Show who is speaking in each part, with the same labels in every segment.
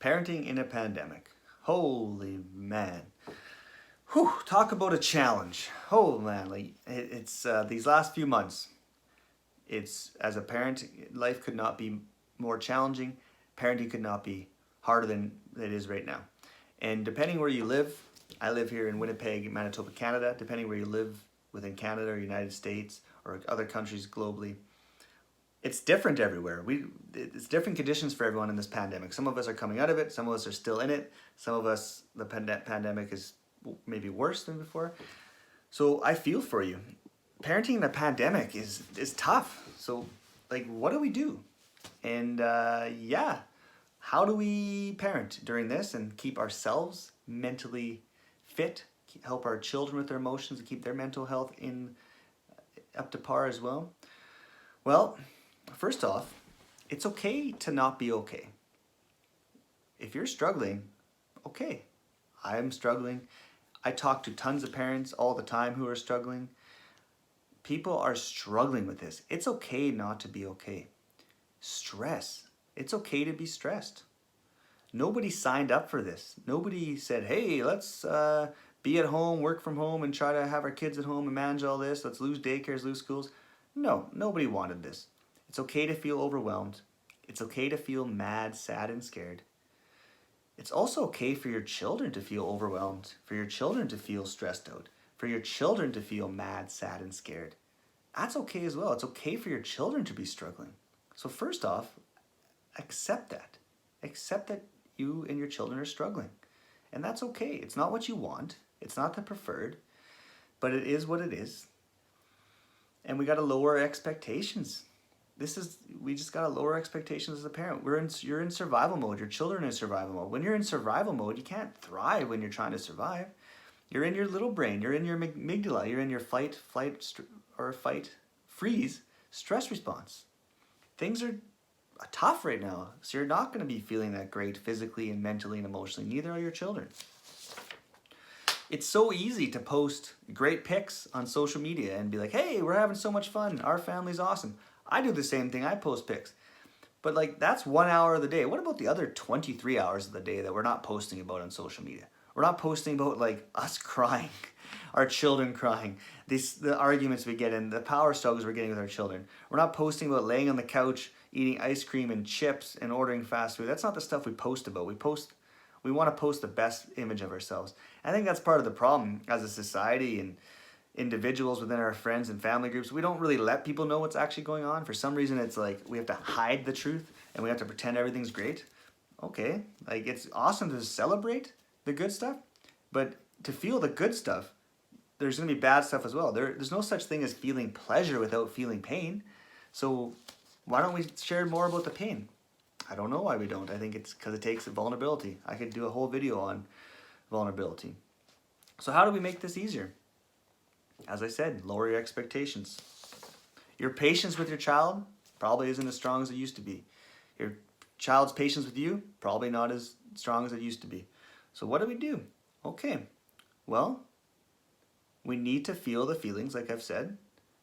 Speaker 1: Parenting in a pandemic. Holy man. Whew, talk about a challenge. Oh man, like it's these last few months. It's as a parent, life could not be more challenging. Parenting could not be harder than it is right now. And depending where you live, I live here in Winnipeg, Manitoba, Canada. Depending where you live within Canada or United States or other countries globally, it's different everywhere. It's different conditions for everyone in this pandemic. Some of us are coming out of it. Some of us are still in it. Some of us, the pandemic is maybe worse than before. So I feel for you. Parenting in a pandemic is tough. So like, what do we do? And yeah, how do we parent during this and keep ourselves mentally fit, help our children with their emotions and keep their mental health in up to par as well? Well, first off, it's okay to not be okay. If you're struggling, okay. I'm struggling. I talk to tons of parents all the time who are struggling. People are struggling with this. It's okay not to be okay. Stress. It's okay to be stressed. Nobody signed up for this. Nobody said, hey, let's be at home, work from home, and try to have our kids at home and manage all this. Let's lose daycares, lose schools. No, nobody wanted this. It's okay to feel overwhelmed. It's okay to feel mad, sad, and scared. It's also okay for your children to feel overwhelmed, for your children to feel stressed out, for your children to feel mad, sad, and scared. That's okay as well. It's okay for your children to be struggling. So first off, accept that. Accept that you and your children are struggling. And that's okay. It's not what you want. It's not the preferred, but it is what it is. And we got to lower expectations. We just got to lower expectations as a parent. You're in survival mode. Your children are in survival mode. When you're in survival mode, you can't thrive when you're trying to survive. You're in your little brain. You're in your amygdala. You're in your fight, freeze, stress response. Things are tough right now. So you're not going to be feeling that great physically and mentally and emotionally. Neither are your children. It's so easy to post great pics on social media and be like, hey, we're having so much fun. Our family's awesome. I do the same thing. I post pics. But like, that's 1 hour of the day. What about the other 23 hours of the day that we're not posting about on social media? We're not posting about like us crying, our children crying, the arguments we get in, the power struggles we're getting with our children. We're not posting about laying on the couch, eating ice cream and chips and ordering fast food. That's not the stuff we post about. We want to post the best image of ourselves. I think that's part of the problem as a society and individuals within our friends and family groups. We don't really let people know what's actually going on. For some reason, it's like we have to hide the truth and we have to pretend everything's great. Okay, like it's awesome to celebrate the good stuff, but to feel the good stuff, there's going to be bad stuff as well. There's no such thing as feeling pleasure without feeling pain. So why don't we share more about the pain? I don't know why we don't. I think it's because it takes vulnerability. I could do a whole video on vulnerability. So how do we make this easier? As I said, lower your expectations. Your patience with your child probably isn't as strong as it used to be. Your child's patience with you, probably not as strong as it used to be. So what do? Okay, well, we need to feel the feelings, like I've said.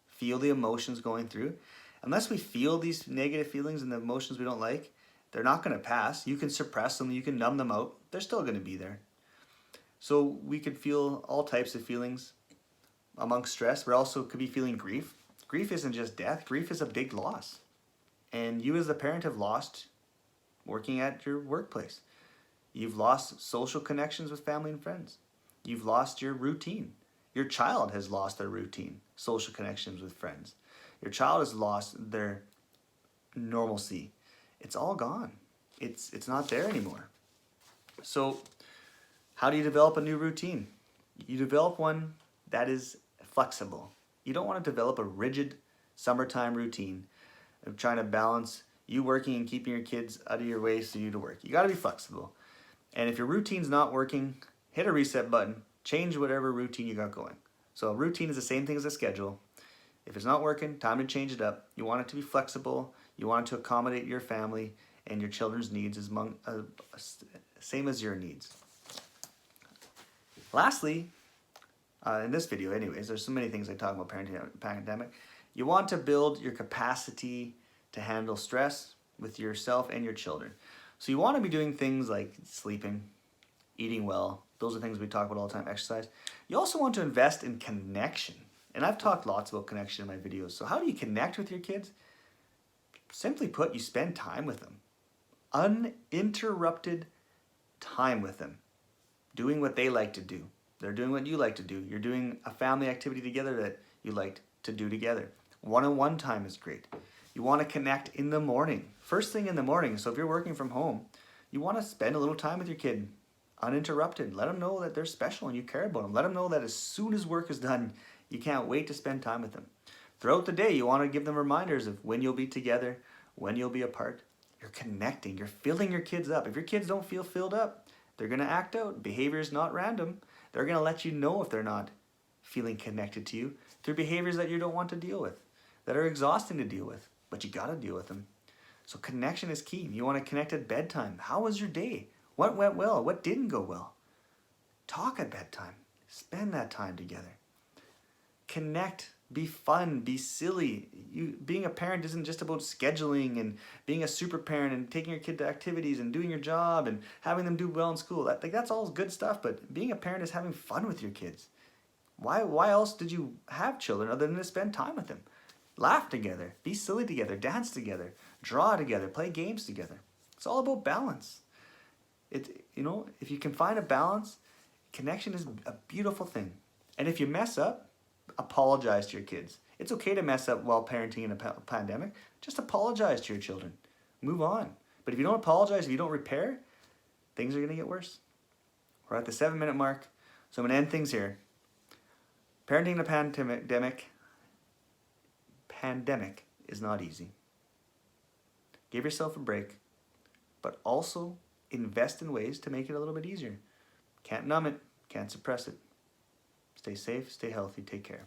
Speaker 1: Feel the emotions going through. Unless we feel these negative feelings and the emotions we don't like, they're not going to pass. You can suppress them, you can numb them out. They're still going to be there. So we could feel all types of feelings amongst stress. We also could be feeling grief. Grief isn't just death. Grief is a big loss. And you as the parent have lost working at your workplace. You've lost social connections with family and friends. You've lost your routine. Your child has lost their routine, social connections with friends. Your child has lost their normalcy. It's all gone. It's not there anymore. So how do you develop a new routine? You develop one that is flexible. You don't want to develop a rigid summertime routine of trying to balance you working and keeping your kids out of your way so you to work. You got to be flexible. And if your routine's not working, hit a reset button, change whatever routine you got going. So a routine is the same thing as a schedule. If it's not working, time to change it up. You want it to be flexible. You want it to accommodate your family and your children's needs as same as your needs. Lastly, in this video anyways, there's so many things I talk about parenting in a pandemic. You want to build your capacity to handle stress with yourself and your children. So you want to be doing things like sleeping, eating well. Those are things we talk about all the time, exercise. You also want to invest in connection. And I've talked lots about connection in my videos. So how do you connect with your kids? Simply put, you spend time with them. Uninterrupted time with them. Doing what they like to do. They're doing what you like to do. You're doing a family activity together that you like to do together. One-on-one time is great. You want to connect in the morning. First thing in the morning. So if you're working from home, you want to spend a little time with your kid. Uninterrupted. Let them know that they're special and you care about them. Let them know that as soon as work is done, you can't wait to spend time with them. Throughout the day, you want to give them reminders of when you'll be together, when you'll be apart. You're connecting. You're filling your kids up. If your kids don't feel filled up, they're going to act out. Behavior is not random. They're going to let you know if they're not feeling connected to you through behaviors that you don't want to deal with, that are exhausting to deal with, but you got to deal with them. So connection is key. You want to connect at bedtime. How was your day? What went well? What didn't go well? Talk at bedtime. Spend that time together. Connect. Be fun. Be silly. Being a parent isn't just about scheduling and being a super parent and taking your kid to activities and doing your job and having them do well in school. That's all good stuff, but being a parent is having fun with your kids. Why else did you have children other than to spend time with them? Laugh together. Be silly together. Dance together. Draw together. Play games together. It's all about balance. If you can find a balance, connection is a beautiful thing. And if you mess up, apologize to your kids. It's okay to mess up while parenting in a pandemic. Just apologize to your children. Move on. But if you don't apologize, if you don't repair, things are going to get worse. We're at the 7-minute mark, so I'm going to end things here. Parenting in a pandemic is not easy. Give yourself a break, but also invest in ways to make it a little bit easier. Can't numb it, can't suppress it. Stay safe, stay healthy, take care.